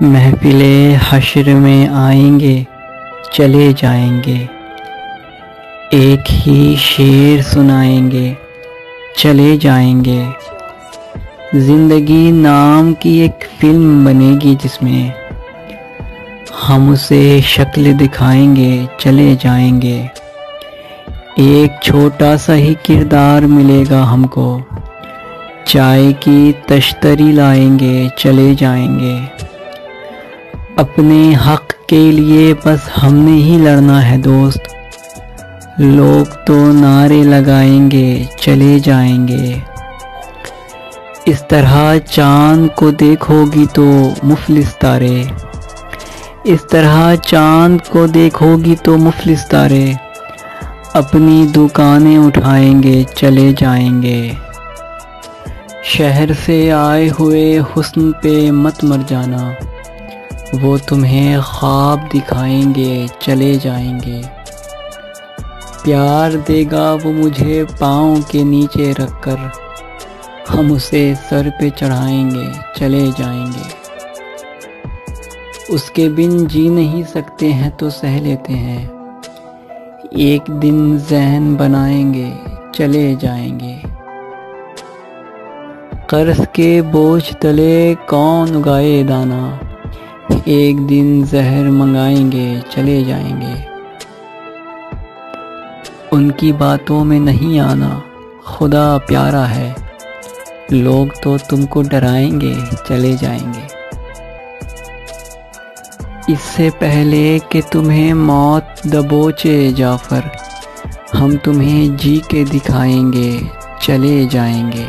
محفل حشر میں آئیں گے چلے جائیں گے، ایک ہی شعر سنائیں گے چلے جائیں گے۔ زندگی نام کی ایک فلم بنے گی جس میں ہم اسے شکل دکھائیں گے چلے جائیں گے۔ ایک چھوٹا سا ہی کردار ملے گا ہم کو، چائے کی تشتری لائیں گے چلے جائیں گے۔ اپنے حق کے لیے بس ہم نے ہی لڑنا ہے دوست، لوگ تو نعرے لگائیں گے چلے جائیں گے۔ اس طرح چاند کو دیکھو گی تو مفلس تارے، اس طرح چاند کو دیکھو گی تو مفلس تارے، اپنی دکانیں اٹھائیں گے چلے جائیں گے۔ شہر سے آئے ہوئے حسن پہ مت مر جانا، وہ تمہیں خواب دکھائیں گے چلے جائیں گے۔ پیار دے گا وہ مجھے پاؤں کے نیچے رکھ کر، ہم اسے سر پہ چڑھائیں گے چلے جائیں گے۔ اس کے بن جی نہیں سکتے ہیں تو سہ لیتے ہیں، ایک دن ذہن بنائیں گے چلے جائیں گے۔ قرض کے بوجھ تلے کون اگائے دانا، ایک دن زہر منگائیں گے چلے جائیں گے۔ ان کی باتوں میں نہیں آنا، خدا پیارا ہے، لوگ تو تم کو ڈرائیں گے چلے جائیں گے۔ اس سے پہلے کہ تمہیں موت دبوچے جعفر، ہم تمہیں جی کے دکھائیں گے چلے جائیں گے۔